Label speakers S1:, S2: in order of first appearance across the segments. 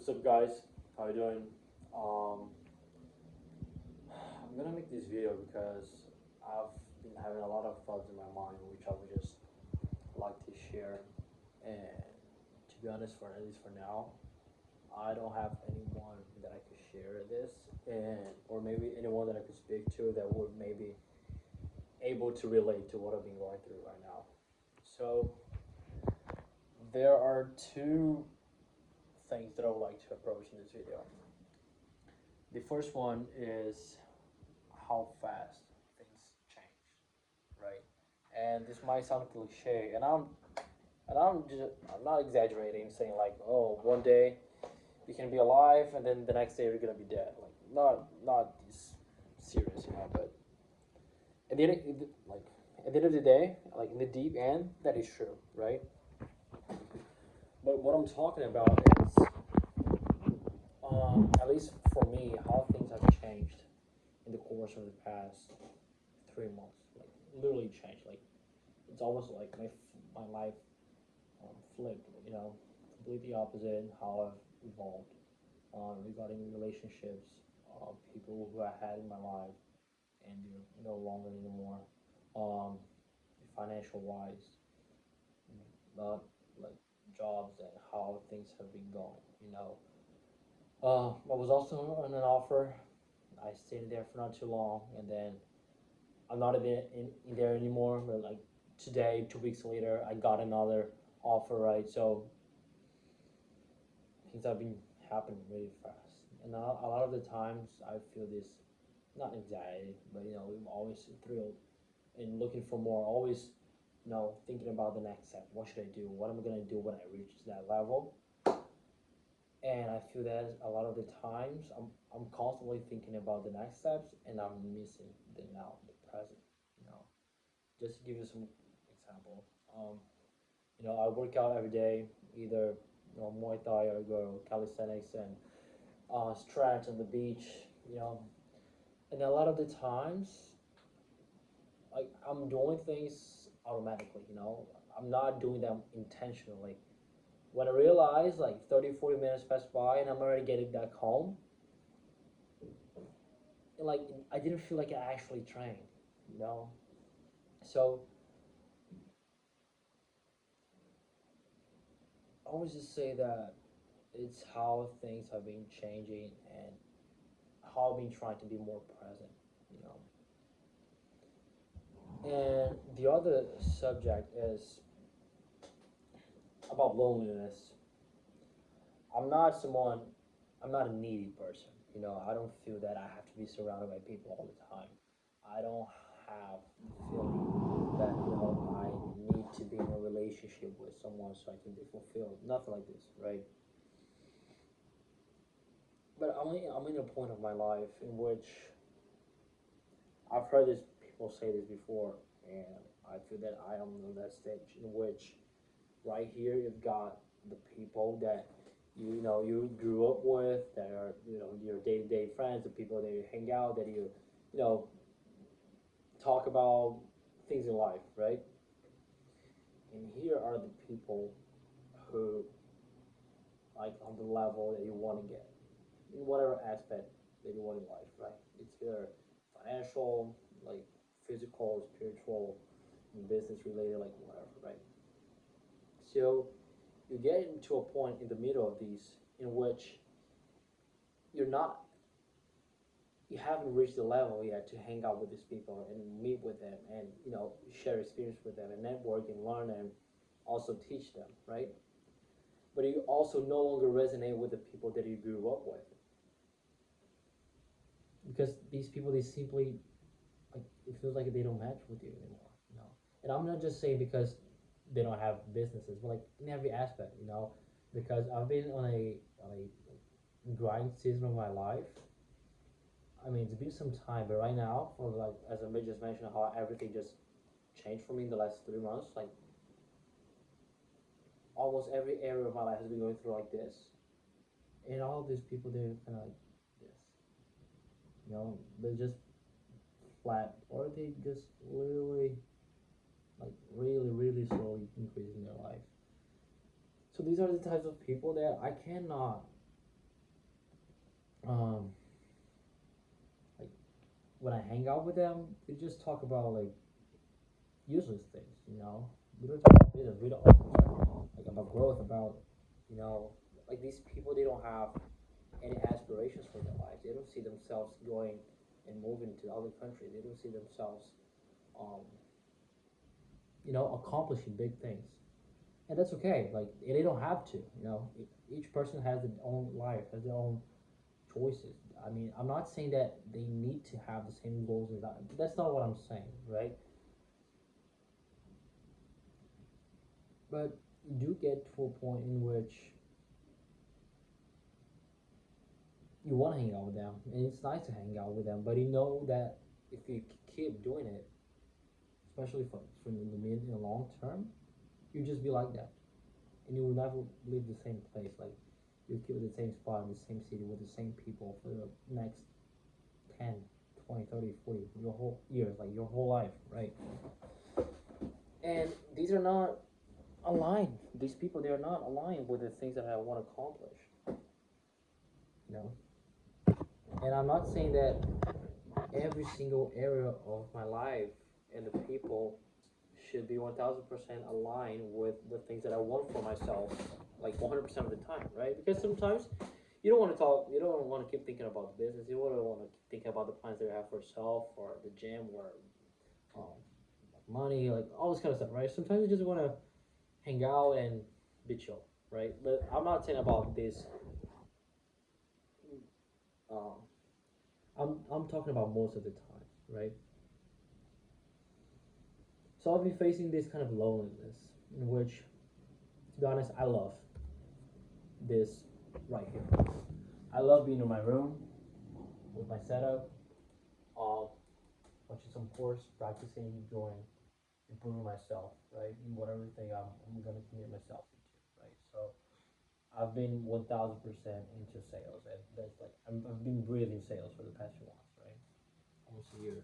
S1: What's up, guys? How you doing? Um, I'm gonna make this video because I've been having a lot of thoughts in my mind, which I would just like to share. And to be honest, for at least for now, I don't have anyone that I could share this, and or maybe anyone that I could speak to that would maybe able to relate to what I've been going through right now. So there are two things that I would like to approach in this video. The first one is how fast things change, right? And this might sound cliche, I'm not exaggerating, saying like, oh, one day you can be alive, and then the next day you're gonna be dead. Like, not this serious, But at the end, like at the end of the day, like in the deep end, that is true, right? But what I'm talking about is, at least for me, how things have changed in the course of the past 3 months. Like literally changed. Like it's almost like my life flipped. Completely opposite how I've evolved regarding relationships, people who I had in my life, and they're no longer anymore. Um, Financial wise, not like jobs and how things have been going. I was also on an offer. I stayed there for not too long, and then I'm not in there anymore. But like today, 2 weeks later, I got another offer. Right, so things have been happening really fast, and a lot of the times I feel this, not anxiety, but I'm always thrilled and looking for more. Always, thinking about the next step. What should I do? What am I gonna do when I reach that level? And I feel that a lot of the times I'm constantly thinking about the next steps, and I'm missing the now, the present. You know, just to give you some example. I work out every day, either Muay Thai or go calisthenics and stretch on the beach. You know, and a lot of the times, like I'm doing things automatically. I'm not doing them intentionally. When I realize like 30, 40 minutes pass by and I'm already getting back home, and like I didn't feel like I actually trained, you know. So I always just say that it's how things have been changing and how I've been trying to be more present, you know. And the other subject is about loneliness. I'm not someone, I'm not a needy person. I don't feel that I have to be surrounded by people all the time. I don't have the feeling that, I need to be in a relationship with someone so I can be fulfilled. Nothing like this, right? But I'm in a point of my life in which I've heard this people say this before, and I feel that I am in that stage in which right here you've got the people that you grew up with, that are your day-to-day friends, the people that you hang out, that you know talk about things in life, right? And here are the people who, like, on the level that you want to get in whatever aspect that you want in life, right? It's either financial, like physical, spiritual, business related, like whatever, right? So you get into a point in the middle of these in which you're not you haven't reached the level yet to hang out with these people and meet with them and share experience with them and network and learn and also teach them, right? But you also no longer resonate with the people that you grew up with, because these people, they simply, like, it feels like they don't match with you anymore. And I'm not just saying because they don't have businesses, but like in every aspect. Because I've been on a grind season of my life. I mean, it's been some time, but right now, for like as I just mentioned, how everything just changed for me in the last 3 months. Like almost every area of my life has been going through like this, and all of these people, they're kind of like this. They're just flat, or they just literally, like, really, really slowly increasing their life. So these are the types of people that I cannot um, like when I hang out with them, we just talk about like useless things. We don't talk about business. We don't like about growth, about you know, like these people. They don't have any aspirations for their lives. They don't see themselves going and moving to other countries. They don't see themselves, um, accomplishing big things. And that's okay. Like they don't have to. Each person has their own life, has their own choices. I mean, I'm not saying that they need to have the same goals as I. That's not what I'm saying, right? But you do get to a point in which you want to hang out with them, and it's nice to hang out with them. But you know that if you keep doing it, especially for the mid and long term, you just be like that, and you will never leave the same place. Like you keep at the same spot in the same city with the same people for the next 10, 20, 30, 40, your whole years, like your whole life, right? And these are not aligned. These people, they are not aligned with the things that I want to accomplish. You know, and I'm not saying that every single area of my life and the people should be 1000% aligned with the things that I want for myself, like 100% of the time, right? Because sometimes you don't want to talk, you don't want to keep thinking about business, you don't want to think about the plans that you have for yourself or the gym or um, money, like all this kind of stuff, right? Sometimes you just want to hang out and be chill, right? But I'm not saying about this. Um, I'm talking about most of the time, right? So I've been facing this kind of loneliness, in which, to be honest, I love this right here. I love being in my room with my setup, um, watching some course, practicing, enjoying, improving myself, right? In whatever thing I'm gonna commit myself into, right? So I've been 1000% into sales, and that's like I've been breathing sales for the past few months, right? Almost a year.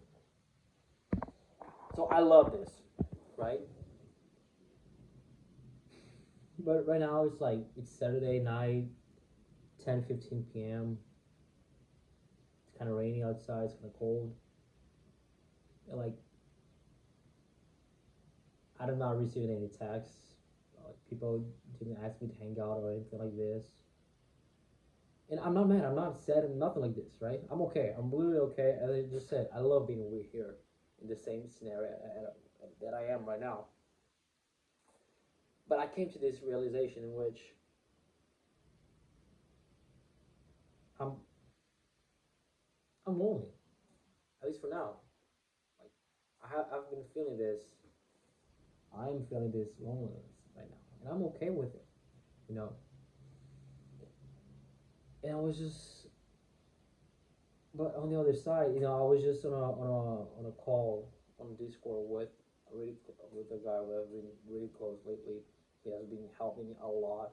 S1: So I love this, right? But right now it's Saturday night, 10:15 p.m. It's kind of rainy outside. It's kind of cold. And like I'm not receiving any texts. People didn't ask me to hang out or anything like this. And I'm not mad. I'm not sad and nothing like this, right? I'm okay. I'm literally okay. As I just said, I love being over here in the same scenario that I am right now. But I came to this realization in which I'm I'm lonely, at least for now. Like I've been feeling this. I'm feeling this loneliness right now, and I'm okay with it, you know. And I was just, but on the other side, I was just on a call on Discord with with a guy who I've been really close lately. He has been helping me a lot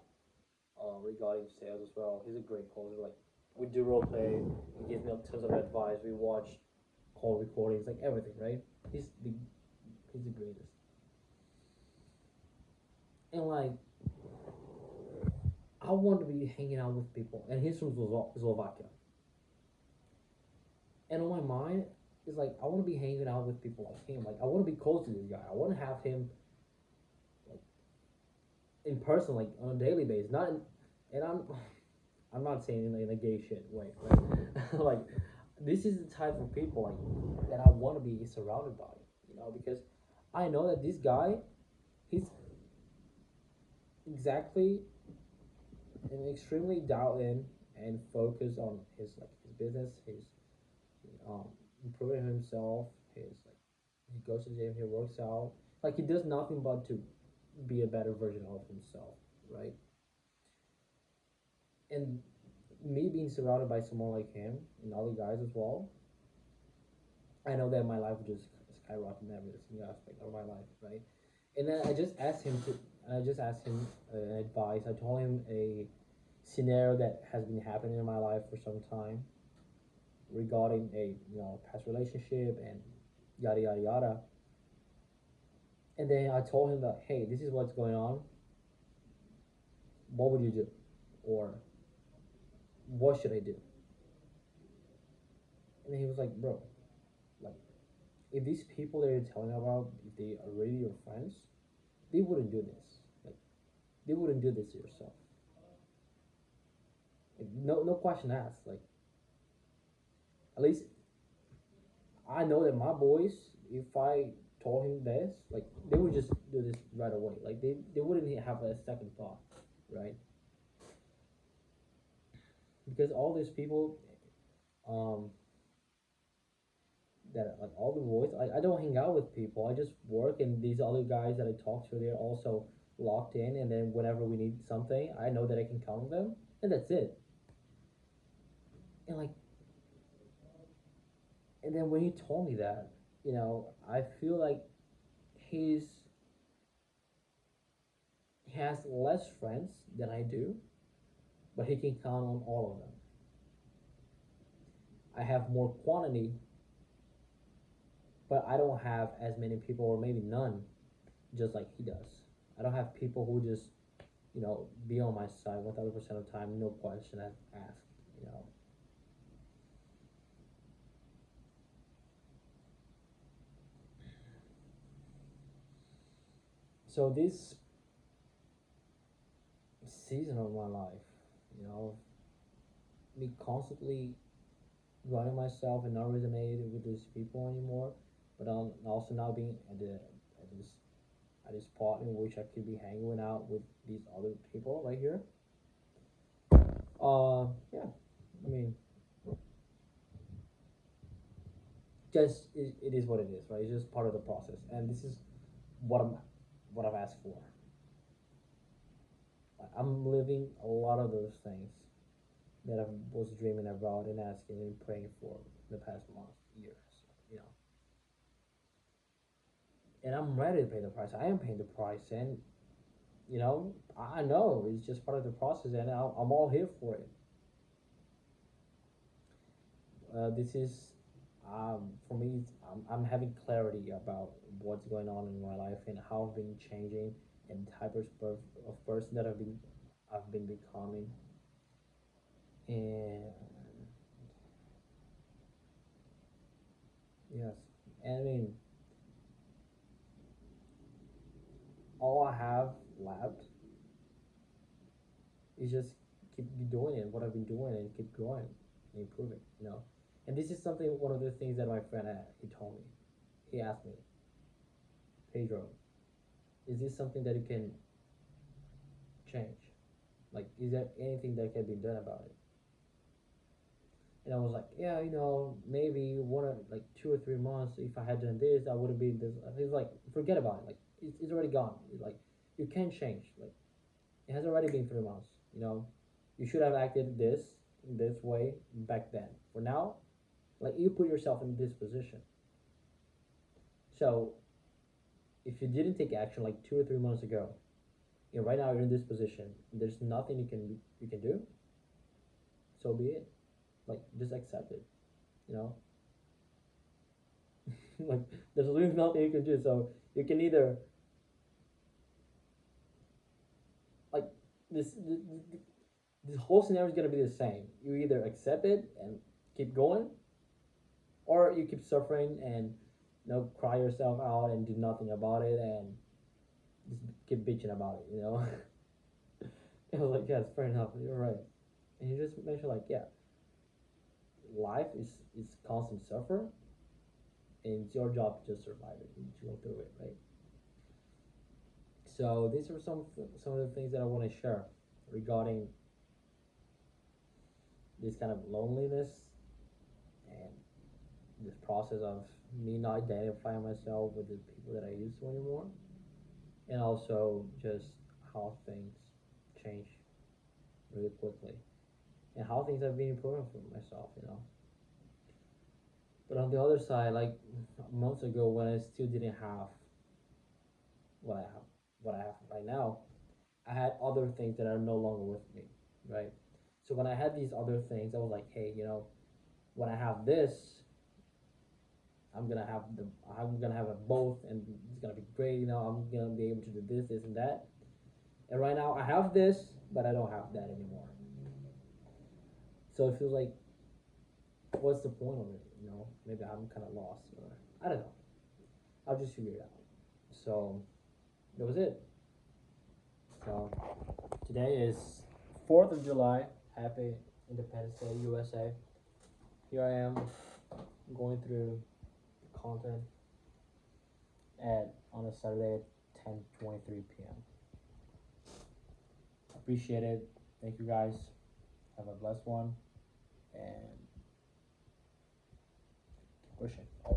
S1: regarding sales as well. He's a great coach. Like we do role play. He gives me tons of advice. We watch call recordings, like everything, right? He's the he's the greatest. And like I want to be hanging out with people, and he's from Slovakia. And on my mind is like I want to be hanging out with people like him. Like I want to be close to this guy. I want to have him like in person, like on a daily basis. Not in, and I'm not saying in a gay shit way, right? Like this is the type of people like that I want to be surrounded by. Because I know that this guy, he's exactly and extremely dialed in and focused on his business, his um, improving himself. His like he goes to the gym, he works out. Like he does nothing but to be a better version of himself, right? And me being surrounded by someone like him and other guys as well, I know that my life would just skyrocket in every single aspect of my life, right? And then I just asked him advice. I told him a scenario that has been happening in my life for some time regarding a past relationship and yada yada yada. And then I told him that, hey, this is what's going on. What would you do? Or what should I do? And he was like, bro, like if these people that you're telling about, if they are really your friends, they wouldn't do this. Like they wouldn't do this to yourself. Like no question asked. Like at least I know that my boys, if I told him this, like they would just do this right away. Like they wouldn't have a second thought, right? Because all these people, um, that like all the boys, I don't hang out with people. I just work, and these other guys that I talk to, they're also locked in. And then whenever we need something, I know that I can count on them, and that's it. And like, and then when he told me that, I feel like he's he has less friends than I do, but he can count on all of them. I have more quantity, but I don't have as many people, or maybe none, just like he does. I don't have people who just, be on my side 1000% of the time, no question asked. You know, so this season of my life, you know, me constantly running myself and not resonating with these people anymore, but also now being at this part in which I could be hanging out with these other people right here. Yeah, I mean, just it is what it is, right? It's just part of the process, and this is what I've asked for. I'm living a lot of those things that I was dreaming about and asking and praying for the past months, years, you know. And I'm ready to pay the price. I am paying the price, and I know it's just part of the process, and I'm all here for it. This is, for me, I'm having clarity about what's going on in my life and how I've been changing and type of person that I've been becoming. And yes, and I mean, all I have left is just keep doing it, what I've been doing, and keep growing and improving. And this is something, one of the things that my friend had, he told me. He asked me, Pedro, is this something that you can change? Like, is there anything that can be done about it? And I was like, yeah, maybe like 2 or 3 months, if I had done this, I would have been this. He's like, forget about it. Like, it's already gone. Like, you can't change. Like, it has already been 3 months. You should have acted this way back then. For now, like, you put yourself in this position. So if you didn't take action like 2 or 3 months ago, right now you're in this position. There's nothing you can do. So be it. Like, just accept it. You know, like, there's really nothing you can do. So you can either, like, this whole scenario is gonna be the same. You either accept it and keep going, or you keep suffering and cry yourself out and do nothing about it and just keep bitching about it. I was like, yes, fair enough, you're right. And you just mentioned, like, yeah, life is constant suffer, and it's your job to just survive it and to go through it, right? So these are some of the things that I want to share regarding this kind of loneliness and this process of me not identifying myself with the people that I used to anymore, and also just how things change really quickly and how things have been improving for myself. But on the other side, like months ago, when I still didn't have what I have, what I have right now, I had other things that are no longer with me, right? So when I had these other things, I was like, hey, when I have this, I'm gonna have the I'm gonna have a both, and it's gonna be great. I'm gonna be able to do this, and that. And right now, I have this, but I don't have that anymore. So it feels like what's the point of it? You know, maybe I'm kind of lost, or I don't know. I'll just figure it out. So that was it. So today is 4th of July. Happy Independence Day, USA. Here I am going through the content at on a Saturday at 10:23 p.m. Appreciate it. Thank you guys. Have a blessed one and keep pushing.